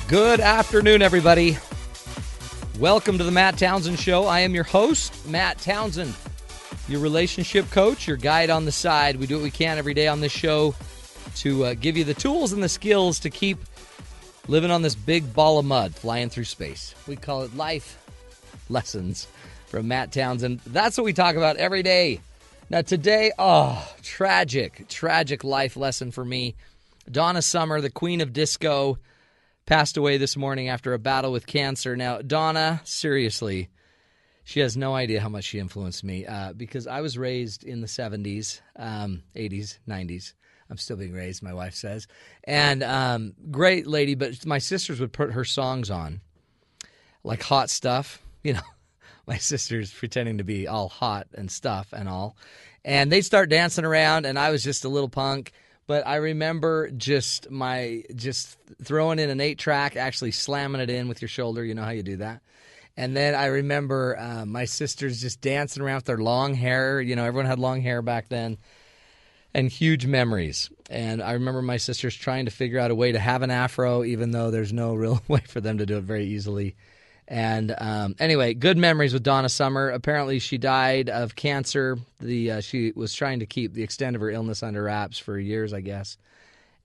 Good afternoon, everybody. Welcome to the Matt Townsend Show. I am your host, Matt Townsend, your relationship coach, your guide on the side. We do what we can every day on this show to give you the tools and the skills to keep living on this big ball of mud flying through space. We call it life lessons from Matt Townsend. That's what we talk about every day. Now today, tragic life lesson for me. Donna Summer, the queen of disco, passed away this morning after a battle with cancer. Now, Donna, seriously, she has no idea how much she influenced me because I was raised in the 70s, 80s, 90s. I'm still being raised, my wife says. And great lady, but my sisters would put her songs on, like hot stuff. You know, my sisters pretending to be all hot and stuff and all. And they'd start dancing around, and I was just a little punk. But I remember just throwing in an 8-track, actually slamming it in with your shoulder. You know how you do that. And then I remember my sisters just dancing around with their long hair. You know, everyone had long hair back then. And huge memories. And I remember my sisters trying to figure out a way to have an afro, even though there's no real way for them to do it very easily. And anyway, good memories with Donna Summer. Apparently, she died of cancer. She was trying to keep the extent of her illness under wraps for years, I guess,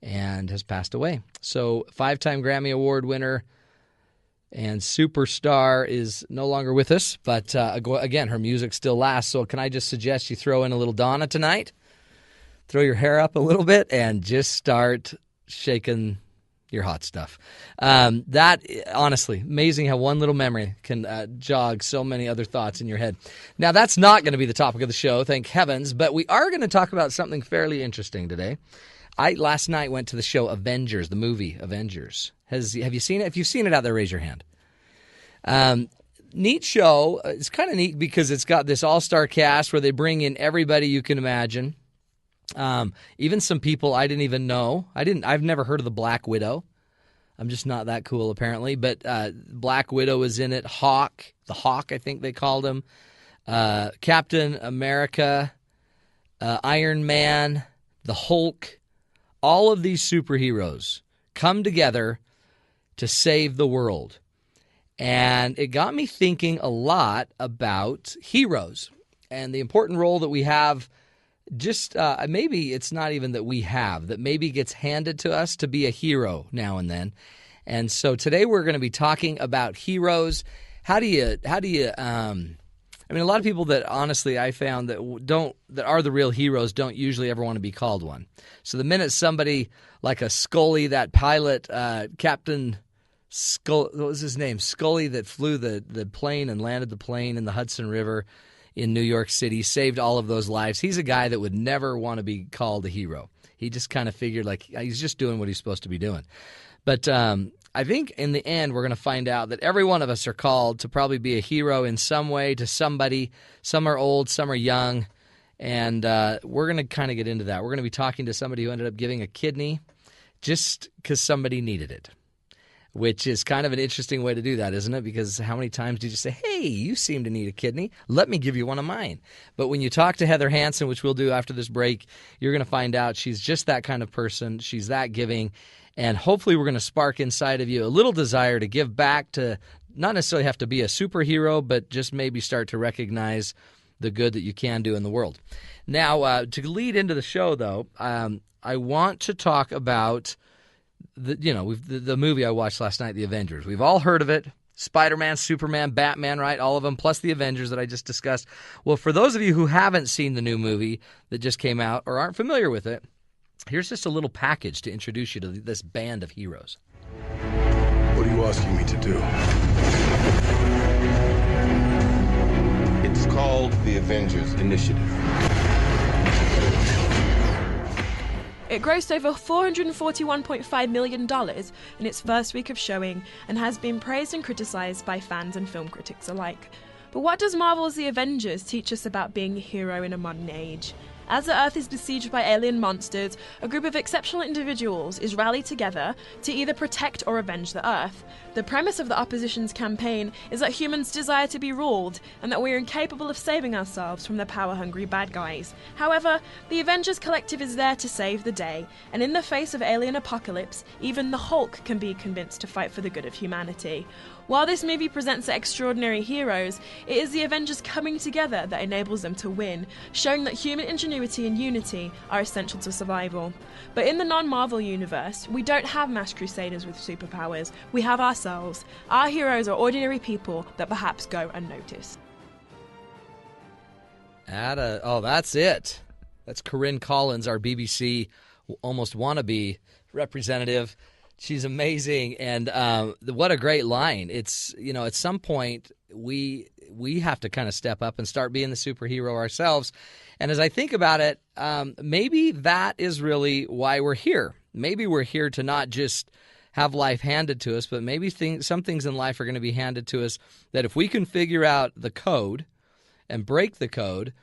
and has passed away. So 5-time Grammy Award winner and superstar is no longer with us. But again, her music still lasts. So can I just suggest you throw in a little Donna tonight? Throw your hair up a little bit and just start shaking your hot stuff. That, honestly, amazing how one little memory can jog so many other thoughts in your head. Now, that's not going to be the topic of the show, thank heavens, but we are going to talk about something fairly interesting today. I last night went to the show Avengers, the movie Avengers. Have you seen it? If you've seen it out there, raise your hand. Neat show. It's kind of neat because it's got this all-star cast where they bring in everybody you can imagine. Even some people I didn't even know. I've never heard of the Black Widow. I'm just not that cool, apparently. But Black Widow is in it. The Hawk, I think they called him. Captain America, Iron Man, the Hulk. All of these superheroes come together to save the world. And it got me thinking a lot about heroes and the important role that we have. Just maybe it's not even that we have, that maybe gets handed to us to be a hero now and then. And so today we're going to be talking about heroes. How do you I mean, a lot of people that honestly I found that are the real heroes don't usually ever want to be called one. So the minute somebody like a Scully, that pilot, Captain Scully, what was his name? Scully, that flew the plane and landed the plane in the Hudson River in New York City, saved all of those lives. He's a guy that would never want to be called a hero. He just kind of figured like he's just doing what he's supposed to be doing. But I think in the end we're going to find out that every one of us are called to probably be a hero in some way to somebody. Some are old, some are young, and we're going to kind of get into that. We're going to be talking to somebody who ended up giving a kidney just because somebody needed it. Which is kind of an interesting way to do that, isn't it? Because how many times do you just say, hey, you seem to need a kidney. Let me give you one of mine. But when you talk to Heather Hansen, which we'll do after this break, you're going to find out she's just that kind of person. She's that giving. And hopefully we're going to spark inside of you a little desire to give back, to not necessarily have to be a superhero, but just maybe start to recognize the good that you can do in the world. Now, to lead into the show, though, I want to talk about the movie I watched last night, The Avengers. We've all heard of it. Spider-Man, Superman, Batman, right? All of them, plus the Avengers that I just discussed. Well, for those of you who haven't seen the new movie that just came out or aren't familiar with it, here's just a little package to introduce you to this band of heroes. What are you asking me to do? It's called the Avengers Initiative. It grossed over $441.5 million in its first week of showing and has been praised and criticized by fans and film critics alike. But what does Marvel's The Avengers teach us about being a hero in a modern age? As the Earth is besieged by alien monsters, a group of exceptional individuals is rallied together to either protect or avenge the Earth. The premise of the opposition's campaign is that humans desire to be ruled, and that we are incapable of saving ourselves from the power-hungry bad guys. However, the Avengers Collective is there to save the day, and in the face of alien apocalypse, even the Hulk can be convinced to fight for the good of humanity. While this movie presents the extraordinary heroes, it is the Avengers coming together that enables them to win, showing that human ingenuity and unity are essential to survival. But in the non-Marvel universe, we don't have mass crusaders with superpowers, we have ourselves. Our heroes are ordinary people that perhaps go unnoticed. That's it. That's Corinne Collins, our BBC almost wannabe representative. She's amazing, and what a great line. It's, at some point we have to kind of step up and start being the superhero ourselves. And as I think about it, maybe that is really why we're here. Maybe we're here to not just have life handed to us, but maybe some things in life are going to be handed to us that if we can figure out the code and break the code,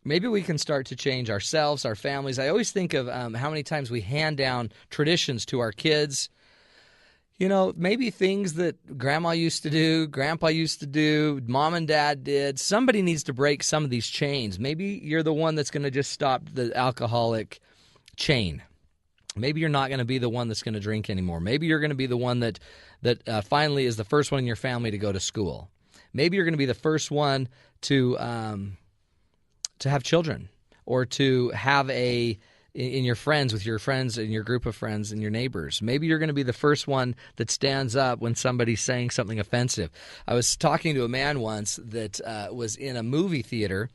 maybe we can start to change ourselves, our families. I always think of how many times we hand down traditions to our kids. Maybe things that grandma used to do, grandpa used to do, mom and dad did. Somebody needs to break some of these chains. Maybe you're the one that's going to just stop the alcoholic chain. Maybe you're not going to be the one that's going to drink anymore. Maybe you're going to be the one that finally is the first one in your family to go to school. Maybe you're going to be the first one to have children, or to have in your friends, with your friends and your group of friends and your neighbors. Maybe you're going to be the first one that stands up when somebody's saying something offensive. I was talking to a man once that was in a movie theater,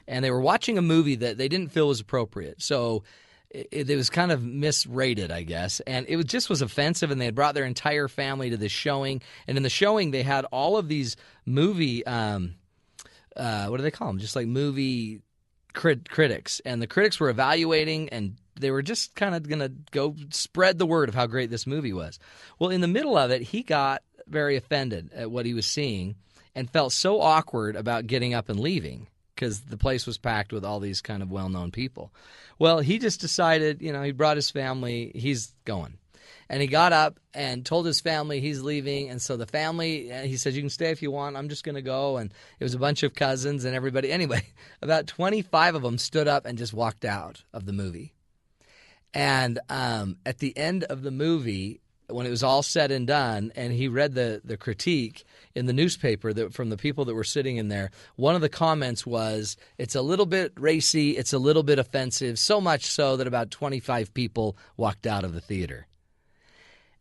and they were watching a movie that they didn't feel was appropriate. So it was kind of misrated, I guess, and it was offensive, and they had brought their entire family to this showing. And in the showing, they had all of these movie, what do they call them? Just like movie critics, and the critics were evaluating, and they were just kind of going to go spread the word of how great this movie was. Well, in the middle of it, he got very offended at what he was seeing and felt so awkward about getting up and leaving because the place was packed with all these kind of well-known people. Well, he just decided, he brought his family, he's going. And he got up and told his family he's leaving. And so the family, he said, you can stay if you want. I'm just going to go. And it was a bunch of cousins and everybody. Anyway, about 25 of them stood up and just walked out of the movie. And at the end of the movie, when it was all said and done, and he read the critique in the newspaper from the people that were sitting in there, one of the comments was, it's a little bit racy, it's a little bit offensive, so much so that about 25 people walked out of the theater.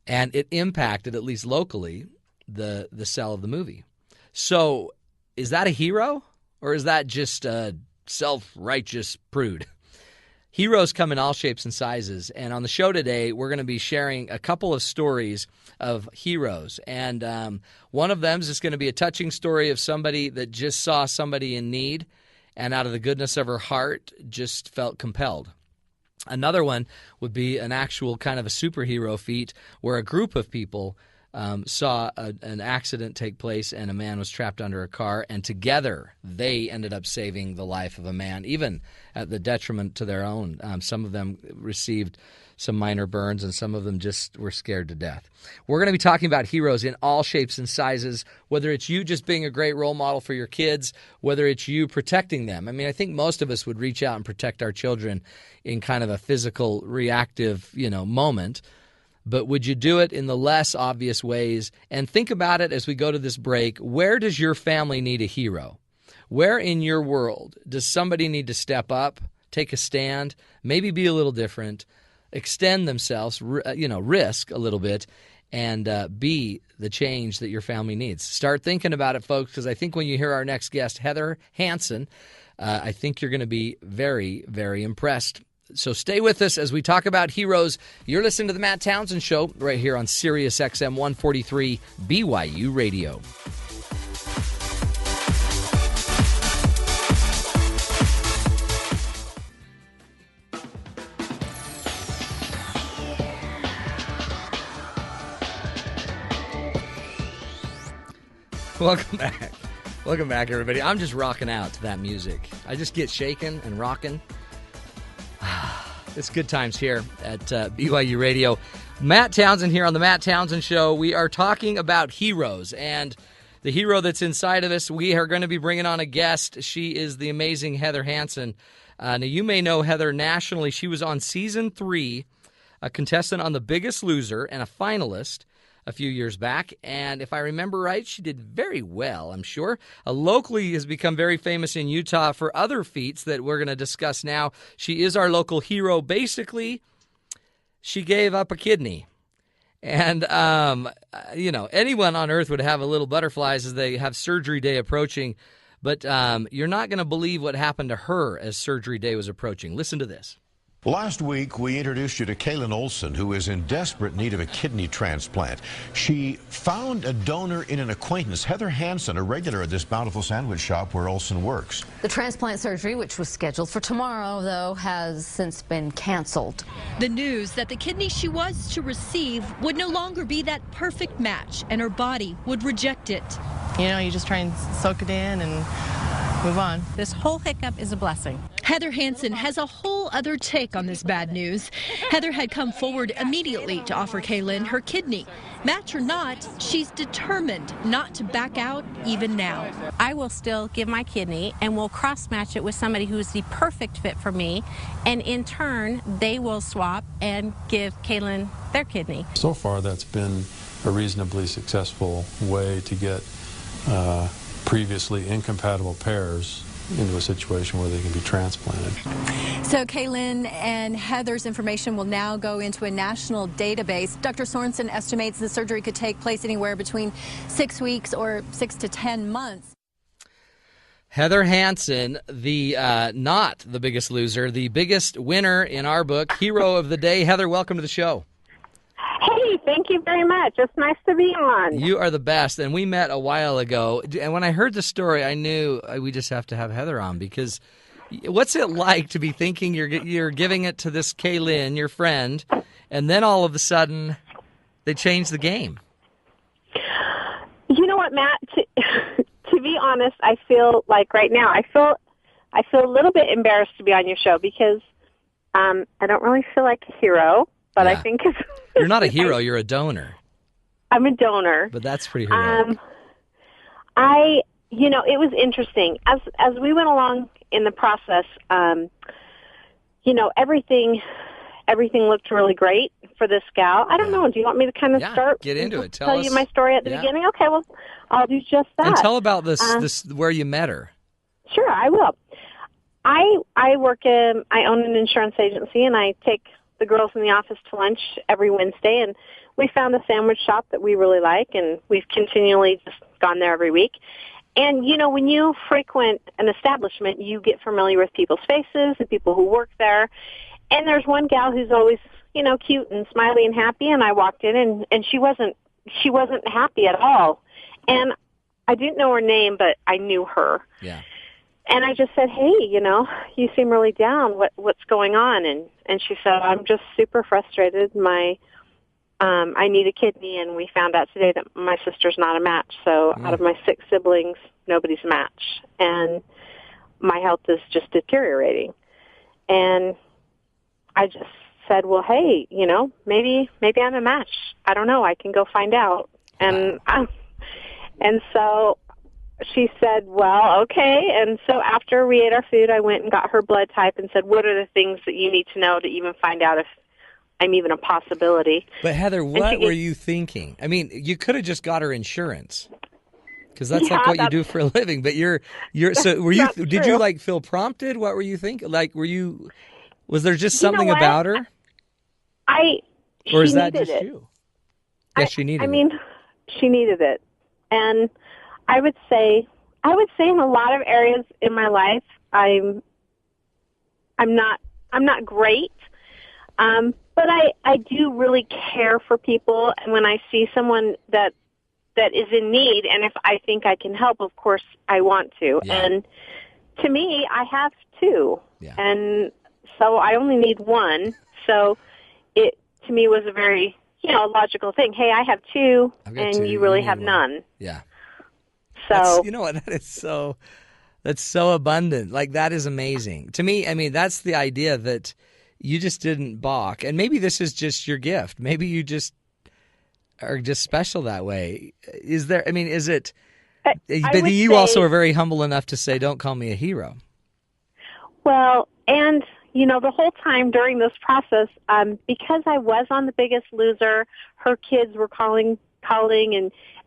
And it impacted, at least locally, the sell of the movie. So is that a hero, or is that just a self-righteous prude? Heroes come in all shapes and sizes. And on the show today, we're going to be sharing a couple of stories of heroes. And one of them is just going to be a touching story of somebody that just saw somebody in need and out of the goodness of her heart just felt compelled. Another one would be an actual kind of a superhero feat where a group of people saw an accident take place and a man was trapped under a car, and together they ended up saving the life of a man, even at the detriment to their own. Some of them received some minor burns, and some of them just were scared to death. We're going to be talking about heroes in all shapes and sizes, whether it's you just being a great role model for your kids, whether it's you protecting them. I mean, I think most of us would reach out and protect our children in kind of a physical, reactive, moment. But would you do it in the less obvious ways? And think about it as we go to this break. Where does your family need a hero? Where in your world does somebody need to step up, take a stand, maybe be a little different, extend themselves, risk a little bit, and be the change that your family needs? Start thinking about it, folks, because I think when you hear our next guest, Heather Hansen, I think you're going to be very, very impressed. So stay with us as we talk about heroes. You're listening to the Matt Townsend Show right here on Sirius XM 143 BYU Radio. Welcome back. Welcome back, everybody. I'm just rocking out to that music. I just get shaking and rocking. It's good times here at BYU Radio. Matt Townsend here on the Matt Townsend Show. We are talking about heroes, and the hero that's inside of us, we are going to be bringing on a guest. She is the amazing Heather Hansen. Now, you may know Heather nationally. She was on Season 3, a contestant on The Biggest Loser, and a finalist a few years back. And if I remember right, she did very well, I'm sure. Locally has become very famous in Utah for other feats that we're going to discuss now. She is our local hero. Basically, she gave up a kidney. And, anyone on earth would have a little butterflies as they have surgery day approaching. But you're not going to believe what happened to her as surgery day was approaching. Listen to this. Last week, we introduced you to Kaylin Olson, who is in desperate need of a kidney transplant. She found a donor in an acquaintance, Heather Hansen, a regular at this Bountiful Sandwich shop where Olson works. The transplant surgery, which was scheduled for tomorrow, though, has since been canceled. The news that the kidney she was to receive would no longer be that perfect match, and her body would reject it. You know, you just try and soak it in and move on. This whole hiccup is a blessing. Heather Hansen has a whole other take on this bad news. Heather had come forward immediately to offer Kaylin her kidney. Match or not, she's determined not to back out even now. I will still give my kidney and will cross-match it with somebody who is the perfect fit for me. And in turn, they will swap and give Kaylin their kidney. So far, that's been a reasonably successful way to get previously incompatible pairs into a situation where they can be transplanted. So Kaylin and Heather's information will now go into a national database. Dr. Sorensen estimates the surgery could take place anywhere between 6 weeks or 6 to 10 months. Heather Hansen, the not the biggest loser, the biggest winner in our book, hero of the day. Heather, welcome to the show. Hey, thank you very much. It's nice to be on. You are the best, and we met a while ago. And when I heard the story, I knew we just have to have Heather on, because what's it like to be thinking you're giving it to this Kaylin, your friend, and then all of a sudden they change the game? You know what, Matt? To be honest, I feel like right now I feel a little bit embarrassed to be on your show because I don't really feel like a hero. But I think you're not a hero. You're a donor. I'm a donor. But that's pretty heroic. It was interesting as we went along in the process. Everything looked really great for this gal. I don't know. Do you want me to kind of start? Get into it. Tell you my story at the beginning. Okay. Well, I'll do just that. And tell about this where you met her. Sure, I will. I own an insurance agency, and I take the girls in the office to lunch every Wednesday, and we found a sandwich shop that we really like, and we've continually just gone there every week. And, when you frequent an establishment, you get familiar with people's faces, the people who work there. And there's one gal who's always, cute and smiley and happy, and I walked in, and she wasn't happy at all. And I didn't know her name, but I knew her. Yeah. And I just said, hey, you seem really down. What's going on? And she said, I'm just super frustrated. I need a kidney, and we found out today that my sister's not a match. So out of my 6 siblings, nobody's a match. And my health is just deteriorating. And I just said, well, hey, maybe I'm a match. I don't know. I can go find out. And so she said, well, okay. And so after we ate our food, I went and got her blood type and said, what are the things that you need to know to even find out if I'm even a possibility? But Heather, what were you thinking? I mean, you could have just got her insurance, because that's like what you do for a living. But so were you? Did true. You feel prompted? What were you thinking? Was there just something about her? Or is that just you? Yes, she needed it. I mean, she needed it. And I would say in a lot of areas in my life, I'm not great. But I do really care for people, and when I see someone that is in need, and if I think I can help, of course I want to. Yeah. And to me, I have 2. Yeah. And so I only need 1. So it to me was a very, logical thing. Hey, I have 2 and 2, you really have none. Yeah. So you know what, that's so abundant. Like, that is amazing. To me, I mean, that's the idea that you just didn't balk. And maybe this is just your gift. Maybe you just are just special that way. Is there? I mean, is it? But you also are very humble enough to say, "Don't call me a hero." Well, and the whole time during this process, because I was on The Biggest Loser, her kids were calling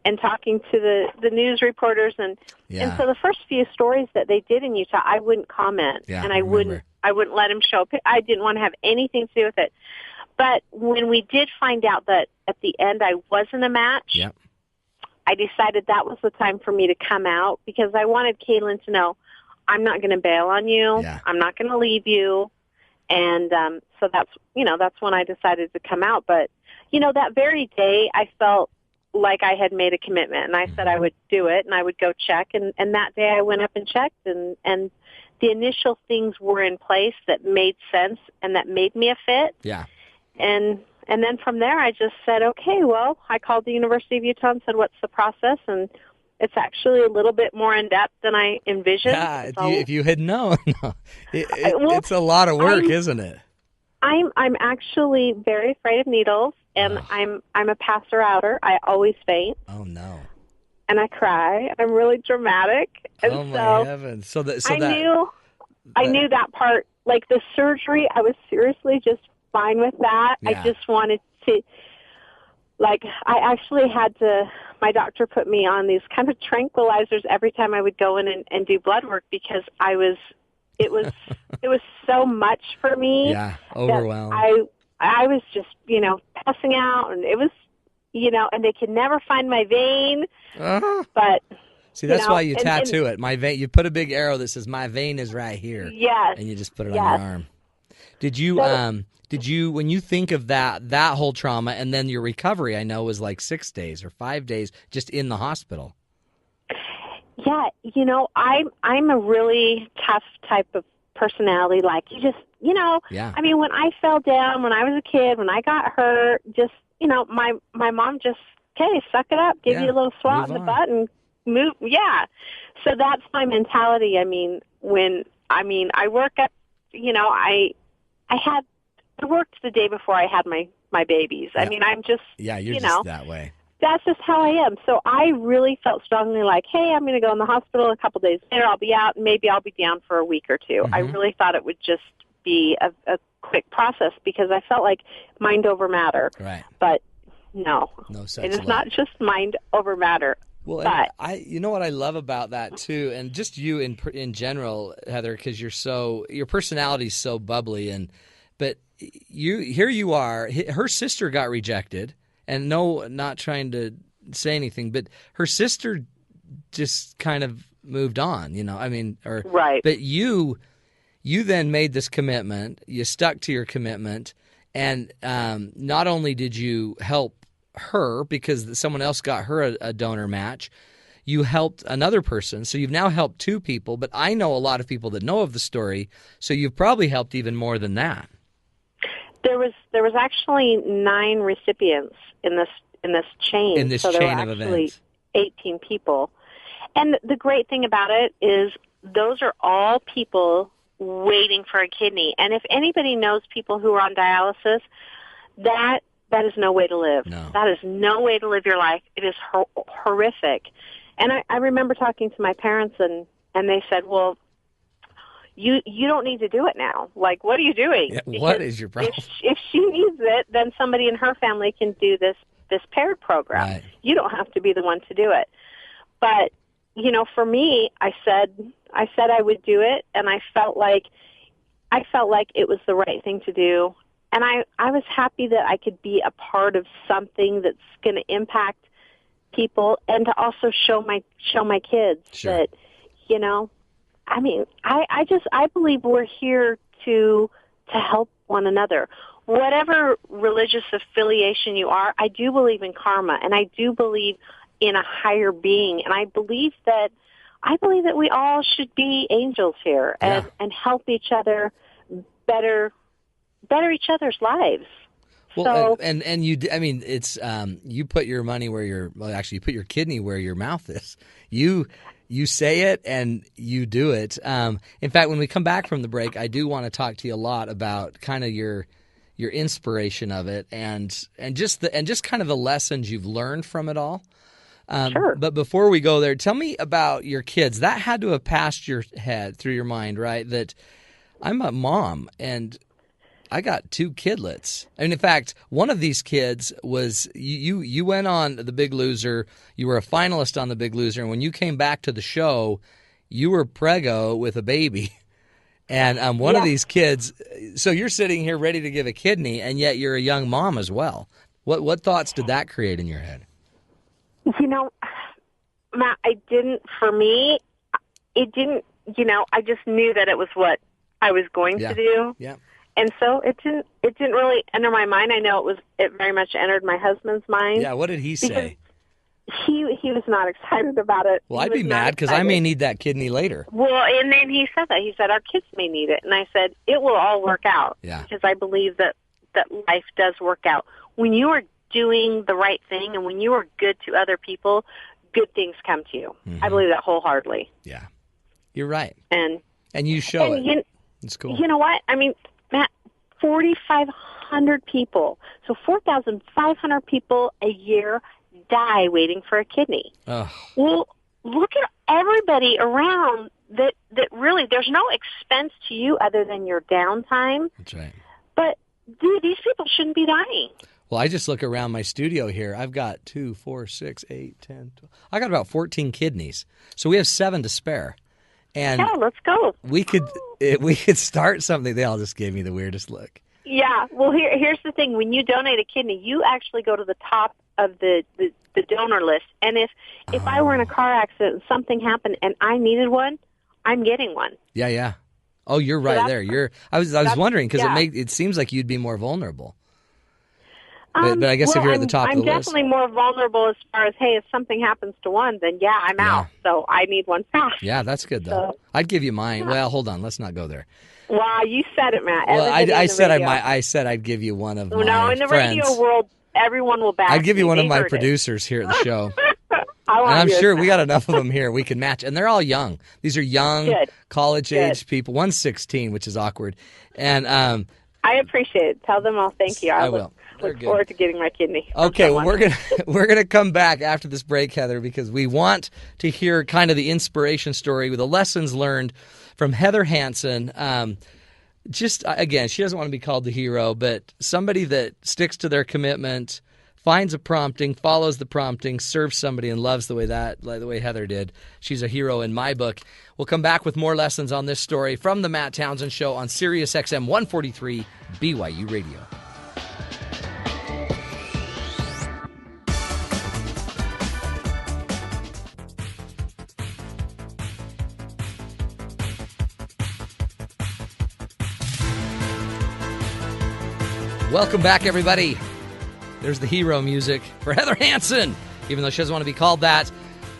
and talking to the news reporters, and so the first few stories that they did in Utah, I wouldn't comment, and I wouldn't let them show. I didn't want to have anything to do with it. But when we did find out that at the end I wasn't a match, I decided that was the time for me to come out, because I wanted Kaylin to know I'm not going to bail on you. I'm not going to leave you. And so that's when I decided to come out. But, that very day I felt like I had made a commitment, and I said I would do it, and I would go check. And that day I went up and checked, and the initial things were in place that made sense and that made me a fit. Yeah. And then from there I just said, okay, well, I called the University of Utah and said, what's the process? And it's actually a little bit more in-depth than I envisioned. Yeah, if you had known. It's a lot of work, isn't it? I'm actually very afraid of needles, and I'm a passer-outer. I always faint. Oh, no. And I cry. I'm really dramatic. And oh, my heavens. I knew that part. Like the surgery, I was seriously just fine with that. Yeah. I just wanted to, I actually had to, my doctor put me on these kind of tranquilizers every time I would go in and do blood work, because it was so much for me. Yeah, overwhelmed. I was just, passing out, and it was, and they could never find my vein. But see, that's why you tattoo it. My vein. You put a big arrow that says "My vein is right here." Yes. And you just put it on your arm. Did you, when you think of that whole trauma, and then your recovery, I know was like 6 days or 5 days just in the hospital. Yeah, I'm a really tough type of personality. Like, you just, I mean, when I fell down, when I was a kid, when I got hurt, just, my mom just, okay, suck it up, give you a little swat in the butt and move. Yeah. So that's my mentality. I mean, I work at, I worked the day before I had my babies. I mean, I'm just, you're just that way. That's just how I am. So I really felt strongly like, hey, I'm going to go in the hospital a couple days later. I'll be out, and maybe I'll be down for a week or two. I really thought it would just be a quick process, because I felt like mind over matter. Right. But no such it is not just mind over matter. Well, but you know what I love about that too, and just you in general, Heather, because your personality is so bubbly, but you are. Her sister got rejected. And no, not trying to say anything, but her sister just kind of moved on, right. But you then made this commitment, you stuck to your commitment, and not only did you help her because someone else got her a donor match, you helped another person. So you've now helped two people, but I know a lot of people that know of the story, so you've probably helped even more than that. There was actually 9 recipients in this chain. In this so chain there were of actually events. 18 people. And the great thing about it is those are all people waiting for a kidney. And if anybody knows people who are on dialysis, that is no way to live. No. That is no way to live your life. It is horrific. And I remember talking to my parents, and they said, well, you don't need to do it now. Like, what are you doing? Yeah, what is your problem? If she needs it, then somebody in her family can do this paired program. Right. You don't have to be the one to do it. But, for me, I said I would do it, and I felt like it was the right thing to do. And I was happy that I could be a part of something that's going to impact people, and to also show my kids sure. that, I mean, I believe we're here to help one another. Whatever religious affiliation you are, I do believe in karma, and I do believe in a higher being, and I believe that we all should be angels here and help each other better each other's lives. Well, so, and you, I mean, it's you put your money where you put your kidney where your mouth is. You you say it and you do it. In fact, when we come back from the break, I do want to talk to you a lot about kind of your inspiration of it and just kind of the lessons you've learned from it all. Sure. But before we go there, tell me about your kids. That had to have passed your head through your mind, right? That I'm a mom and I got 2 kidlets. And in fact, one of these kids was you went on The Big Loser. You were a finalist on The Big Loser, and when you came back to the show, you were preggo with a baby. And one of these kids. So you're sitting here ready to give a kidney, and yet you're a young mom as well. What thoughts did that create in your head? You know, Matt, for me, it didn't. You know, I just knew that it was what I was going to do. Yeah. And so it didn't really enter my mind. I know it very much entered my husband's mind. Yeah, what did he say? He was not excited about it. Well, I'd be mad because I may need that kidney later. Well, and then he said that. He said, our kids may need it. And I said, it will all work out. Yeah. Because I believe that life does work out. When you are doing the right thing and when you are good to other people, good things come to you. Mm-hmm. I believe that wholeheartedly. Yeah, you're right. And you show it. It's cool. You know what? I mean, Matt, 4,500 people. So 4,500 people a year die waiting for a kidney. Oh. Well, look at everybody around that really, there's no expense to you other than your downtime. That's right. But, dude, these people shouldn't be dying. Well, I just look around my studio here. I've got 2, 4, 6, 8, 10, 12. I got about 14 kidneys. So we have 7 to spare. And yeah, let's go. We could start something. They all just gave me the weirdest look. Yeah. Well, here's the thing. When you donate a kidney, you actually go to the top of the donor list. And if I were in a car accident and something happened and I needed one, I'm getting one. Yeah. Oh, you're right there. I was wondering because it seems like you'd be more vulnerable. But I guess if you're at the top of the list. I'm definitely more vulnerable as far as, hey, if something happens to one, then I'm out. So I need one fast. Yeah, that's good, though. I'd give you mine. Yeah. Well, hold on. Let's not go there. Wow, you said it, Matt. Well, I said I'd give you one of my No, in the friends. Radio world, everyone will back I'd give you one of my it. producers here at the show. And I'm sure we got enough of them here. We can match. And they're all young. These are young, college-age people. One's 16, which is awkward. And I appreciate it. Tell them all thank you. I will. Look forward to getting my kidney. Okay, well, we're gonna come back after this break, Heather, because we want to hear kind of the inspiration story with the lessons learned from Heather Hansen. Just again, she doesn't want to be called the hero, but somebody that sticks to their commitment, finds a prompting, follows the prompting, serves somebody, and loves the way Heather did. She's a hero in my book. We'll come back with more lessons on this story from the Matt Townsend Show on Sirius XM 143 BYU Radio. Welcome back, everybody. There's the hero music for Heather Hansen, even though she doesn't want to be called that.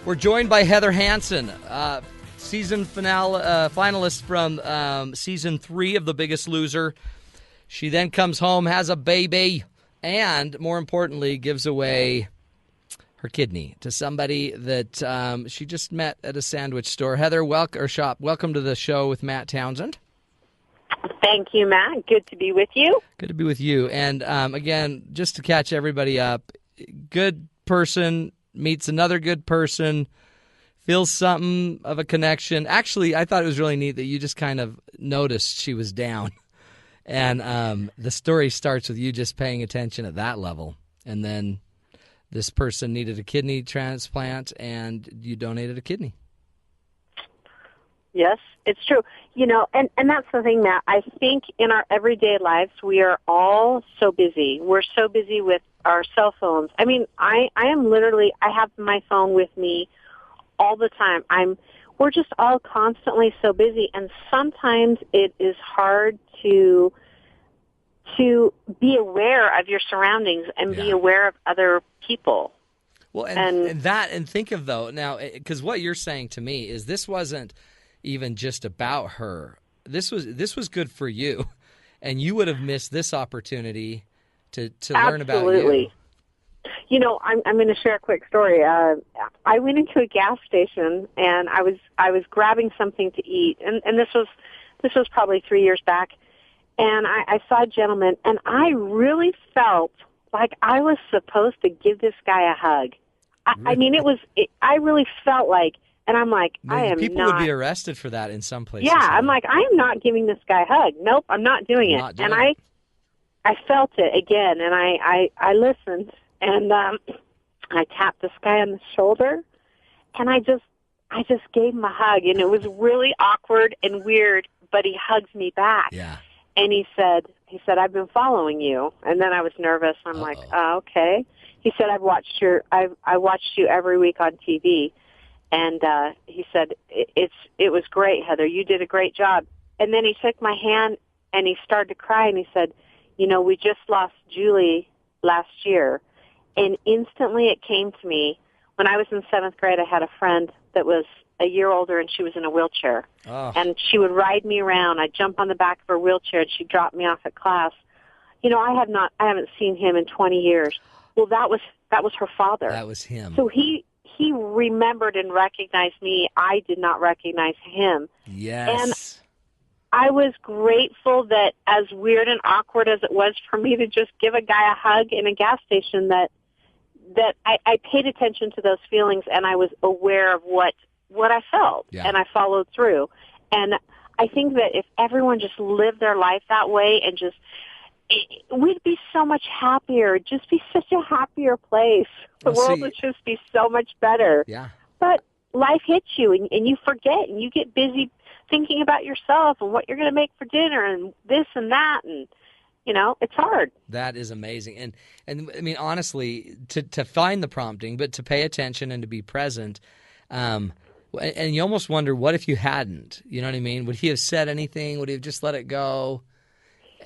We're joined by Heather Hansen, season finalist from season 3 of The Biggest Loser. She then comes home, has a baby, and more importantly, gives away her kidney to somebody that she just met at a sandwich store. Heather, welcome to the show with Matt Townsend. Thank you, Matt. Good to be with you. Good to be with you. And again, just to catch everybody up, good person meets another good person, feels something of a connection. Actually, I thought it was really neat that you just kind of noticed she was down. And the story starts with you just paying attention at that level. And then this person needed a kidney transplant, and you donated a kidney. Yes, it's true. You know, and that's the thing, Matt. I think in our everyday lives, we are all so busy. We're so busy with our cell phones. I mean, I have my phone with me all the time. We're just all constantly so busy, and sometimes it is hard to be aware of your surroundings and be aware of other people. Well, and think of, though, now, because what you're saying to me is this wasn't even just about her. This was good for you, and you would have missed this opportunity to learn about you. You know, I'm going to share a quick story. I went into a gas station and I was grabbing something to eat, and this was probably 3 years back, and I saw a gentleman, and I really felt like I was supposed to give this guy a hug. I mean, I really felt like, and I'm like, I am people not. would be arrested for that in some places. Yeah, I'm like, I am not giving this guy a hug. Nope, I'm not doing it. And I felt it again, and I listened, and I tapped this guy on the shoulder, and I just gave him a hug, and it was really awkward and weird, but he hugs me back. Yeah. And he said, I've been following you. And then I was nervous. I'm like, oh, okay. He said, I watched you every week on TV. And he said, it was great, Heather. You did a great job. And then he took my hand and he started to cry, and he said, you know, we just lost Julie last year. And instantly it came to me. When I was in 7th grade, I had a friend that was a year older, and she was in a wheelchair. Oh. And she would ride me around. I'd jump on the back of her wheelchair, and she'd drop me off at class. You know, I haven't seen him in 20 years. Well, that was her father. That was him. So he remembered and recognized me. I did not recognize him. Yes. And I was grateful that, as weird and awkward as it was for me to just give a guy a hug in a gas station, that I paid attention to those feelings, and I was aware of what I felt, and I followed through. And I think that if everyone just lived their life that way, and we'd be so much happier. It'd just be such a happier place. The world would just be so much better. Yeah. But life hits you, and you forget, and you get busy thinking about yourself and what you're going to make for dinner and this and that, and you know, it's hard. That is amazing. And I mean, honestly, to find the prompting, but to pay attention and to be present, and you almost wonder, what if you hadn't? You know what I mean? Would he have said anything? Would he have just let it go?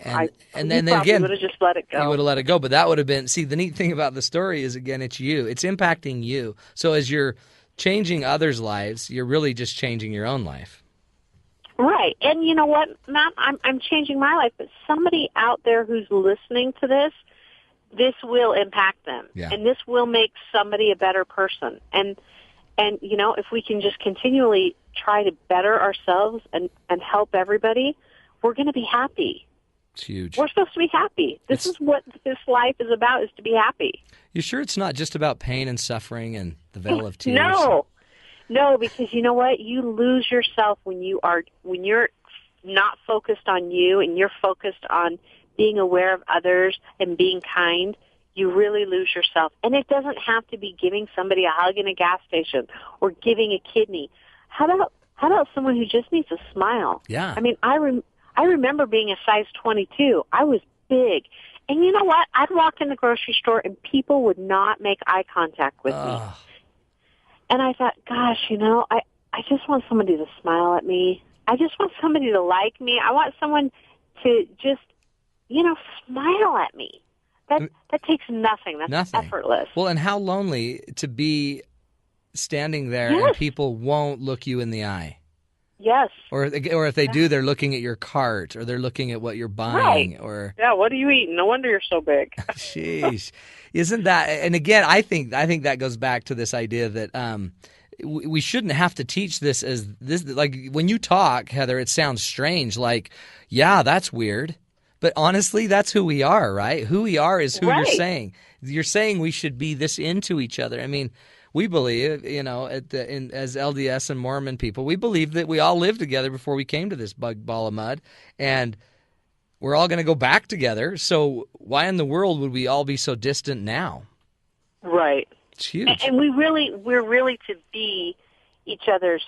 And then again, would have just let it go. He would have let it go, but that would have been. See, the neat thing about the story is, again, it's you. It's impacting you. So as you're changing others' lives, you're really just changing your own life. Right. And you know what, Matt? I'm changing my life, but somebody out there who's listening to this will impact them. Yeah. And this will make somebody a better person. And you know, if we can just continually try to better ourselves and help everybody, we're going to be happy. It's huge. We're supposed to be happy. This is what this life is about, is to be happy. You sure it's not just about pain and suffering and the veil of tears? No, because you know what? You lose yourself when you're not focused on you, and you're focused on being aware of others and being kind. You really lose yourself. And it doesn't have to be giving somebody a hug in a gas station or giving a kidney. How about someone who just needs a smile? Yeah. I mean, I remember being a size 22. I was big. And you know what? I'd walk in the grocery store and people would not make eye contact with me. And I thought, gosh, you know, I just want somebody to smile at me. I just want somebody to like me. I want someone to just, you know, smile at me. That takes nothing. That's effortless. Well, and how lonely to be standing there and people won't look you in the eye. Yes. Or if they do, they're looking at your cart, or they're looking at what you're buying. Right. Or what are you eating? No wonder you're so big. Sheesh. Isn't that? And again, I think that goes back to this idea that we shouldn't have to teach this as this. Like when you talk, Heather, it sounds strange. Like, yeah, that's weird. But honestly, that's who we are, right? Who we are is who you're saying. You're saying we should be this into each other. I mean, we believe, you know, as LDS and Mormon people, we believe that we all lived together before we came to this ball of mud, and we're all going to go back together. So why in the world would we all be so distant now? Right. It's huge. And we're really to be each other's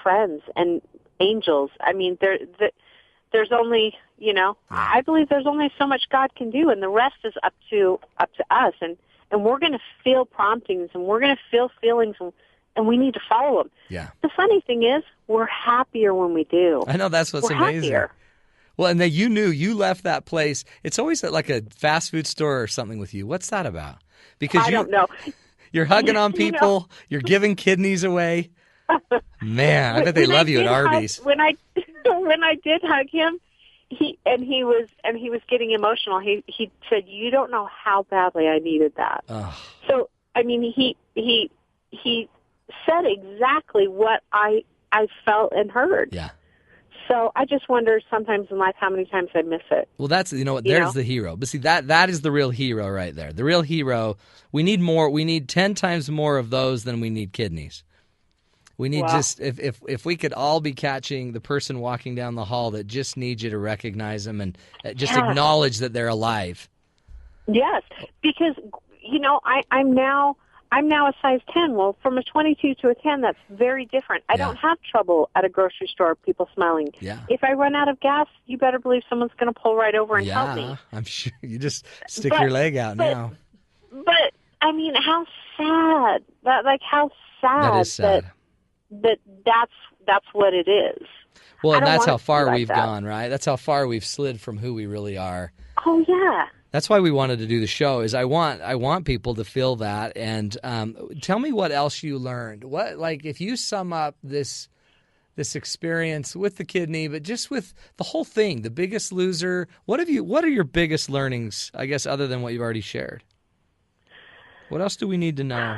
friends and angels. I mean, there's only, you know, I believe there's only so much God can do, and the rest is up to us. And we're going to feel promptings, and we're going to feel feelings, and we need to follow them. Yeah. The funny thing is, we're happier when we do. I know, that's what's amazing. Happier. Well, and then you knew you left that place. It's always at like a fast food store or something with you. What's that about? Because I don't know. You're hugging on people. You're giving kidneys away. Man, I bet they love you at Arby's. When I did hug him, he was getting emotional. He said, "You don't know how badly I needed that." So I mean, he said exactly what I felt and heard. Yeah. So I just wonder sometimes in life how many times I miss it. Well, that's, you know what, there's the hero. But see, that is the real hero right there. The real hero, we need more. We need 10 times more of those than we need kidneys. We need just, if we could all be catching the person walking down the hall that just needs you to recognize them and just acknowledge that they're alive. Yes, because, you know, I'm now a size 10. Well, from a 22 to a 10, that's very different. I don't have trouble at a grocery store, people smiling. Yeah. If I run out of gas, you better believe someone's going to pull right over and help me. Yeah, I'm sure. You just stick your leg out now. But, I mean, how sad. How sad. That is sad. That's what it is. Well, and that's how far we've gone, right? That's how far we've slid from who we really are. Oh, yeah. That's why we wanted to do the show. Is I want people to feel that. And tell me what else you learned. What, like, if you sum up this experience with the kidney, but just with the whole thing, The Biggest Loser. What are your biggest learnings? I guess other than what you've already shared. What else do we need to know?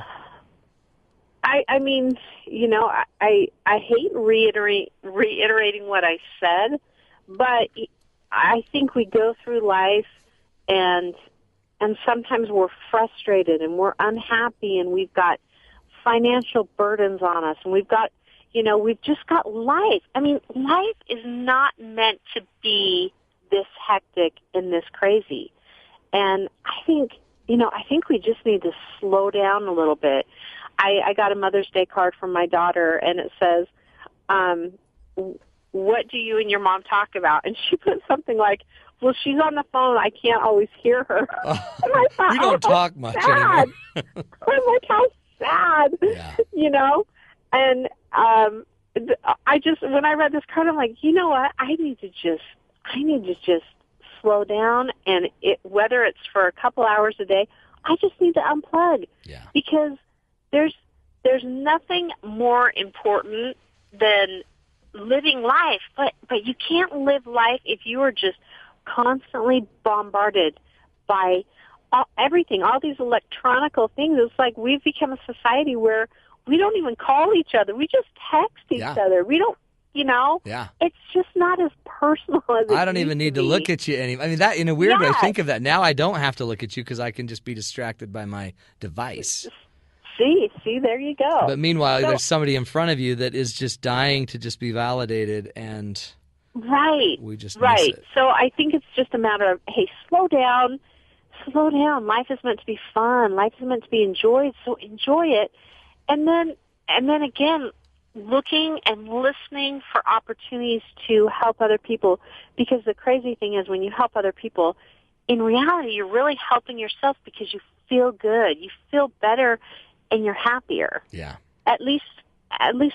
I mean, you know, I hate reiterating what I said, but I think we go through life and sometimes we're frustrated and we're unhappy and we've got financial burdens on us and we've got, you know, we've just got life. I mean, life is not meant to be this hectic and this crazy. And I think we just need to slow down a little bit. I got a Mother's Day card from my daughter, and it says, what do you and your mom talk about? And she put something like, well, she's on the phone. I can't always hear her. And I thought, we don't talk much anymore. I'm like, how sad, you know? And when I read this card, I'm like, you know what? I need to just slow down, and whether it's for a couple hours a day, I just need to unplug. Yeah. Because there's nothing more important than living life, but you can't live life if you are just constantly bombarded by everything, all these electronical things. It's like we've become a society where we don't even call each other. We just text each other. We don't, you know? Yeah. It's just not as personal as it I don't even need to look at you anymore. I mean, that in a weird way, think of that. Now I don't have to look at you because I can just be distracted by my device. See, there you go. But meanwhile, there's somebody in front of you that is just dying to just be validated, and we just miss it. So I think it's just a matter of, hey, slow down. Life is meant to be fun. Life is meant to be enjoyed, so enjoy it. And then again, looking and listening for opportunities to help other people, because the crazy thing is when you help other people, in reality, you're really helping yourself because you feel good. You feel better. And you're happier. Yeah. At least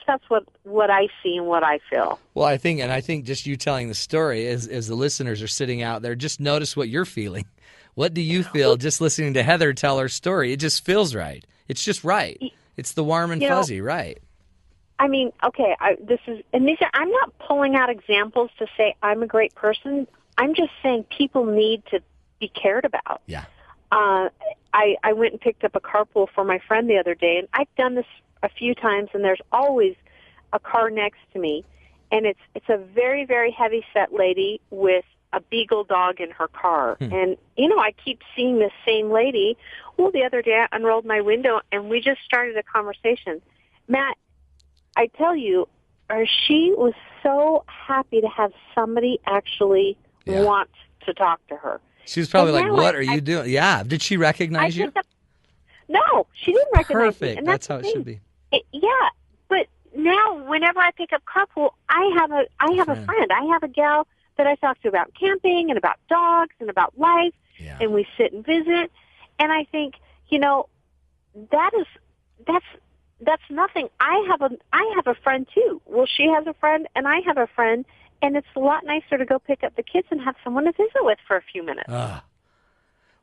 that's what I see and what I feel. Well, I think just you telling the story as the listeners are sitting out there, just notice what you're feeling. What do you feel just listening to Heather tell her story? It just feels right. It's just right. It's the warm and fuzzy, right? I mean, okay, I'm not pulling out examples to say I'm a great person. I'm just saying people need to be cared about. Yeah. I went and picked up a carpool for my friend the other day, and I've done this a few times, and there's always a car next to me, and it's a very, very heavy-set lady with a beagle dog in her car. And, you know, I keep seeing this same lady. Well, the other day I unrolled my window, and we just started a conversation. Matt, I tell you, she was so happy to have somebody actually want to talk to her. She was probably like, what are you doing? Yeah. Did she recognize you? No, she didn't recognize me. Perfect. And that's how it should be. Yeah. But now, whenever I pick up carpool, I have a friend. I have a gal that I talk to about camping and about dogs and about life. Yeah. And we sit and visit. And I think, you know, that's nothing. I have a friend too. Well, she has a friend and I have a friend. And it's a lot nicer to go pick up the kids and have someone to visit with for a few minutes. Well,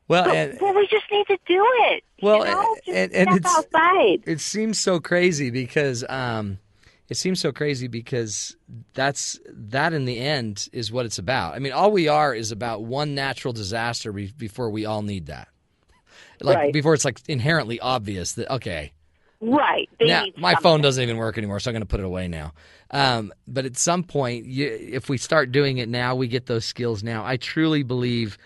we just need to do it. Well, you know? and step outside. It seems so crazy because, it seems so crazy because that in the end is what it's about. I mean, all we are is about one natural disaster before we all need that. Like before it's like inherently obvious that, okay. Right. Now, my phone doesn't even work anymore, so I'm going to put it away now. But at some point, if we start doing it now, we get those skills now. I truly believe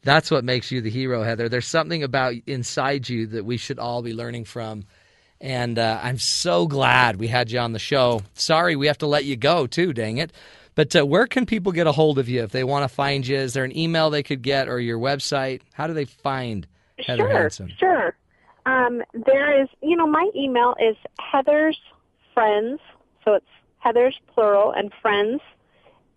that's what makes you the hero, Heather. There's something about inside you that we should all be learning from. And I'm so glad we had you on the show. Sorry we have to let you go, too, dang it. But where can people get a hold of you if they want to find you? Is there an email they could get or your website? How do they find Heather Hansen? Sure. There is, my email is Heather's Friends, so it's Heather's plural and friends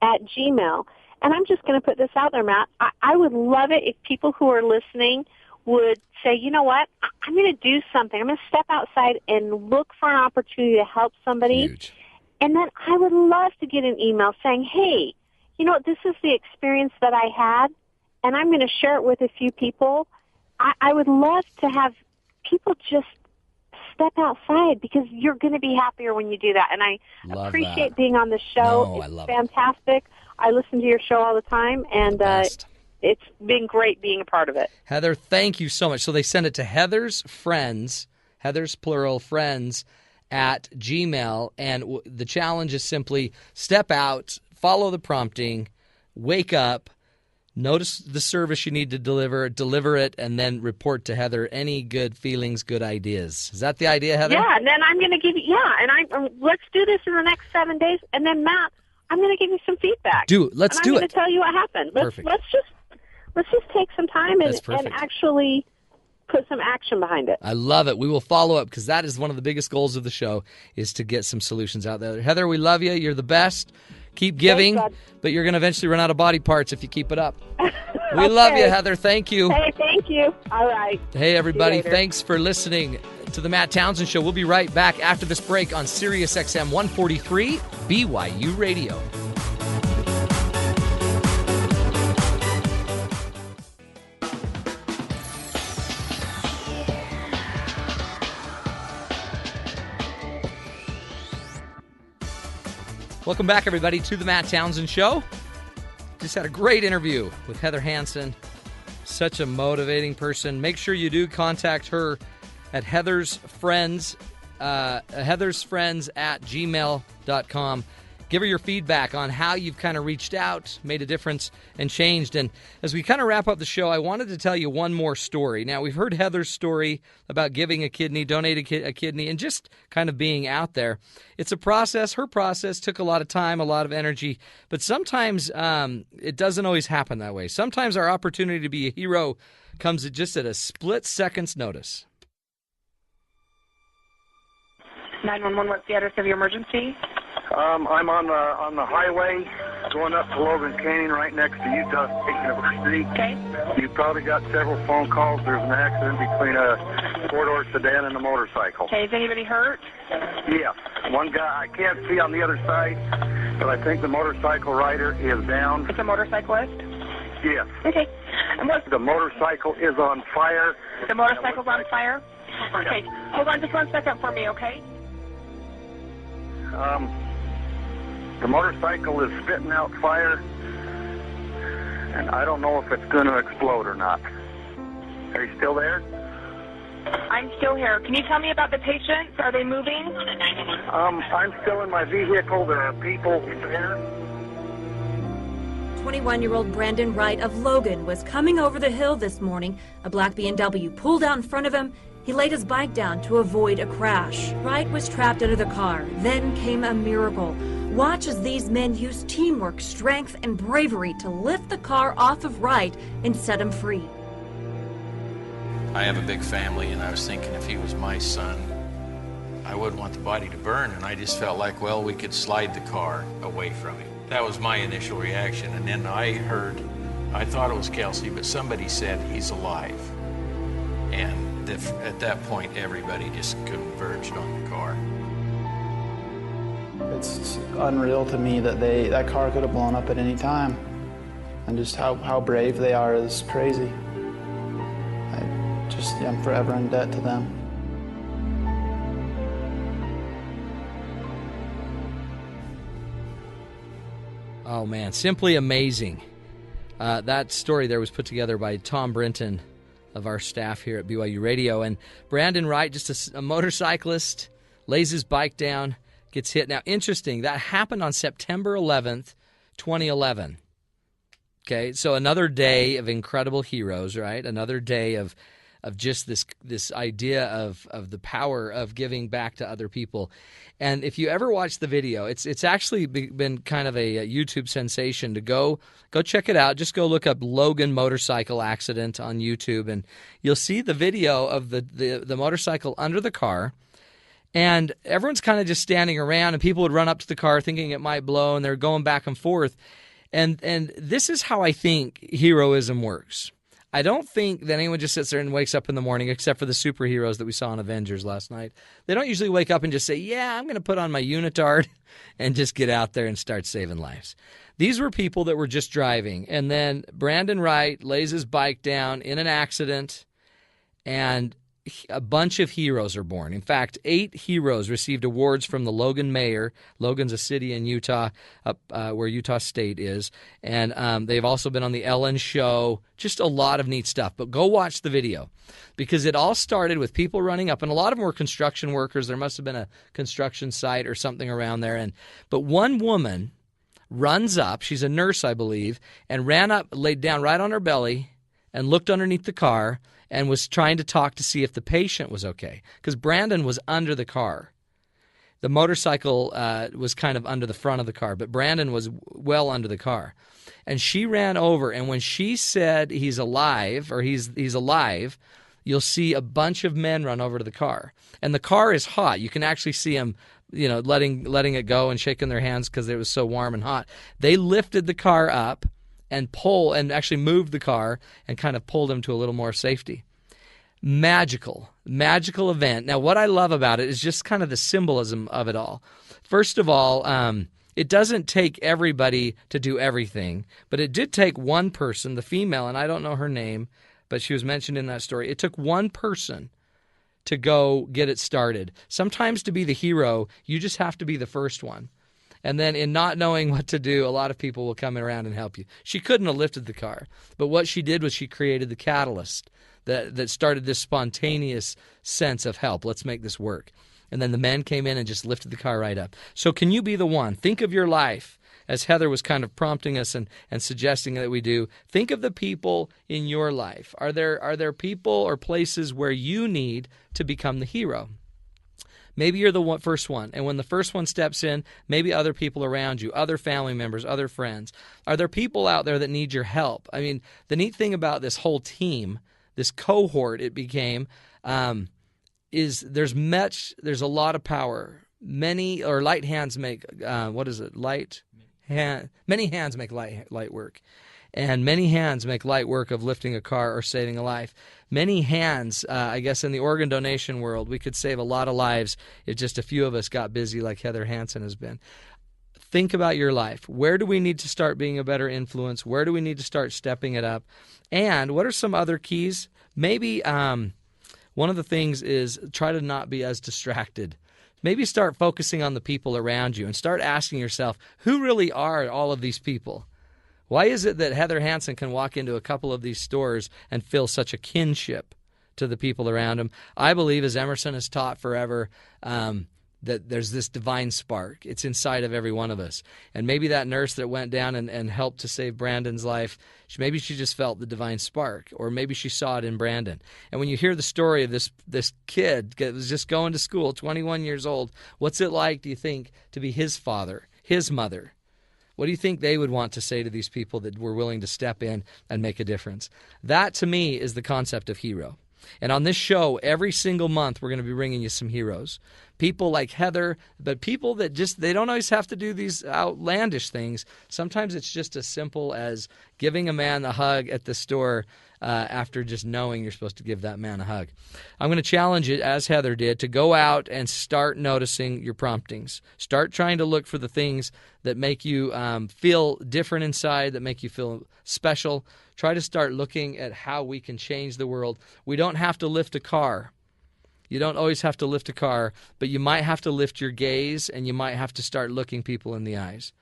@gmail. And I'm just going to put this out there, Matt. I would love it if people who are listening would say, you know what, I'm going to do something. I'm going to step outside and look for an opportunity to help somebody. Huge. And then I would love to get an email saying, hey, this is the experience that I had, and I'm going to share it with a few people. I would love to have people just step outside because you're going to be happier when you do that. And I appreciate being on the show. It's fantastic. I listen to your show all the time, and it's been great being a part of it. Heather, thank you so much. So they send it to Heather's Friends, Heather's plural, friends @gmail. And the challenge is simply step out, follow the prompting, wake up, notice the service you need to deliver it, and then report to Heather any good feelings, good ideas. Is that the idea, Heather? Yeah, and then I'm going to give you, let's do this in the next 7 days, and then, Matt, I'm going to give you some feedback. Let's do it. I'm going to tell you what happened. Let's just take some time and actually put some action behind it. I love it. We will follow up because that is one of the biggest goals of the show is to get some solutions out there. Heather, we love you. You're the best. Keep giving, but you're going to eventually run out of body parts if you keep it up. We love you, Heather. Thank you. Hey, thank you. All right. Hey, everybody. Thanks for listening to the Matt Townsend Show. We'll be right back after this break on Sirius XM 143 BYU Radio. Welcome back, everybody, to the Matt Townsend Show. Just had a great interview with Heather Hansen. Such a motivating person. Make sure you do contact her at Heather's Friends @gmail.com. Give her your feedback on how you've kind of reached out, made a difference, and changed. And as we kind of wrap up the show, I wanted to tell you one more story. Now, we've heard Heather's story about giving a kidney, donating a kidney, and just kind of being out there. It's a process. Her process took a lot of time, a lot of energy. But sometimes it doesn't always happen that way. Sometimes our opportunity to be a hero comes just at a split second's notice. 911, what's the address of your emergency? I'm on the highway going up to Logan Canyon right next to Utah State University. Okay. You probably got several phone calls. There's an accident between a four-door sedan and a motorcycle. Okay, is anybody hurt? Yeah. One guy, I can't see on the other side, but I think the motorcycle rider is down. It's a motorcyclist? Yes. Okay. And what's the motorcycle is on fire. The motorcycle's on fire? Okay. Hold on just 1 second for me, okay? The motorcycle is spitting out fire, and I don't know if it's going to explode or not. Are you still there? I'm still here. Can you tell me about the patients? Are they moving? I'm still in my vehicle. There are people there. 21-year-old Brandon Wright of Logan was coming over the hill this morning. A black BMW pulled out in front of him. He laid his bike down to avoid a crash. Wright was trapped under the car. Then came a miracle. Watch as these men use teamwork, strength, and bravery to lift the car off of Wright and set him free. I have a big family, and I was thinking if he was my son, I wouldn't want the body to burn, and I just felt like, well, we could slide the car away from him. That was my initial reaction, and then I thought it was Kelsey, but somebody said he's alive. And at that point, everybody just converged on the car. It's unreal to me that that car could have blown up at any time. And just how brave they are is crazy. I'm forever in debt to them. Oh, man, simply amazing. That story there was put together by Tom Brenton of our staff here at BYU Radio. And Brandon Wright, just a motorcyclist, lays his bike down, gets hit. Now, interesting, that happened on September 11th, 2011. Okay, so another day of incredible heroes, right? Another day of just this idea of the power of giving back to other people. And if you ever watch the video, it's actually been kind of a YouTube sensation. To go check it out. Just go look up Logan motorcycle accident on YouTube, and you'll see the video of the motorcycle under the car. And everyone's kind of just standing around, and people would run up to the car thinking it might blow, and they're going back and forth. And this is how I think heroism works. I don't think that anyone just sits there and wakes up in the morning, except for the superheroes that we saw in Avengers last night. They don't usually wake up and just say, yeah, I'm going to put on my unitard and just get out there and start saving lives. These were people that were just driving. And then Brandon Wright lays his bike down in an accident, and a bunch of heroes are born. In fact, 8 heroes received awards from the Logan mayor. Logan's a city in Utah, where Utah State is. And they've also been on the Ellen Show. Just a lot of neat stuff. But go watch the video, because it all started with people running up, and a lot of them were construction workers. There must have been a construction site or something around there. But one woman runs up. She's a nurse, I believe, and ran up, laid down right on her belly, and looked underneath the car, and was trying to talk to see if the patient was okay, because Brandon was under the car. The motorcycle was kind of under the front of the car, but Brandon was well under the car. And she ran over, and when she said he's alive, or he's alive, you'll see a bunch of men run over to the car. And the car is hot. You can actually see them, letting it go and shaking their hands because it was so warm and hot. They lifted the car up and actually moved the car and kind of pulled him to a little more safety. Magical event. Now, what I love about it is just kind of the symbolism of it all. First of all, it doesn't take everybody to do everything, but it did take one person, the female, and I don't know her name, but she was mentioned in that story. It took one person to go get it started. Sometimes to be the hero, you just have to be the first one. And then in not knowing what to do, a lot of people will come around and help you. She couldn't have lifted the car, but what she did was she created the catalyst that started this spontaneous sense of help. Let's make this work. And then the men came in and just lifted the car right up. So can you be the one? Think of your life, as Heather was kind of prompting us and suggesting that we do. Think of the people in your life. Are there people or places where you need to become the hero? Maybe you're the first one, and when the first one steps in, maybe other people around you, other family members, other friends. Are there people out there that need your help? I mean, the neat thing about this whole team, this cohort it became, is there's a lot of power. Many hands make light work. And many hands make light work of lifting a car or saving a life. Many hands, I guess in the organ donation world, we could save a lot of lives if just a few of us got busy like Heather Hansen has been. Think about your life. Where do we need to start being a better influence? Where do we need to start stepping it up? And what are some other keys? Maybe one of the things is try to not be as distracted. Maybe start focusing on the people around you and start asking yourself, who really are all of these people? Why is it that Heather Hansen can walk into a couple of these stores and feel such a kinship to the people around him? I believe, as Emerson has taught forever, that there's this divine spark. It's inside of every one of us. And maybe that nurse that went down and helped to save Brandon's life, maybe she just felt the divine spark, or maybe she saw it in Brandon. And when you hear the story of this kid that was just going to school, 21 years old, what's it like, do you think, to be his father, his mother? What do you think they would want to say to these people that were willing to step in and make a difference? That, to me, is the concept of hero. And on this show, every single month, we're going to be bringing you some heroes. People like Heather, but people that they don't always have to do these outlandish things. Sometimes it's just as simple as giving a man a hug at the store after just knowing you're supposed to give that man a hug. I'm going to challenge you, as Heather did, to go out and start noticing your promptings. Start trying to look for the things that make you feel different inside, that make you feel special. Try to start looking at how we can change the world. We don't have to lift a car. You don't always have to lift a car, but you might have to lift your gaze, and you might have to start looking people in the eyes.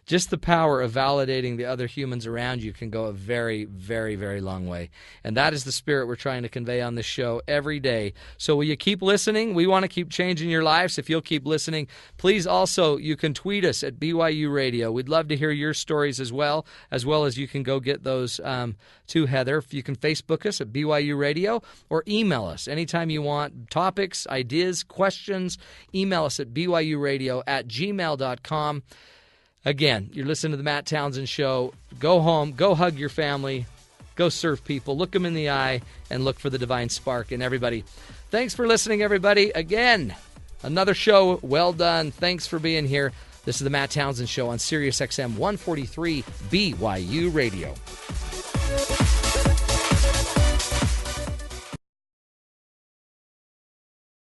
Just the power of validating the other humans around you can go a very, very, very long way. And that is the spirit we're trying to convey on this show every day. So will you keep listening? We want to keep changing your lives. If you'll keep listening, please also, you can tweet us at BYU Radio. We'd love to hear your stories as well as you can go get those to Heather. You can Facebook us at BYU Radio or email us anytime you want. Topics, ideas, questions, email us at byuradio@gmail.com. Again, you're listening to the Matt Townsend Show. Go home, go hug your family, go serve people, look them in the eye, and look for the divine spark in everybody. Thanks for listening, everybody. Again, another show well done. Thanks for being here. This is the Matt Townsend Show on Sirius XM 143 BYU Radio.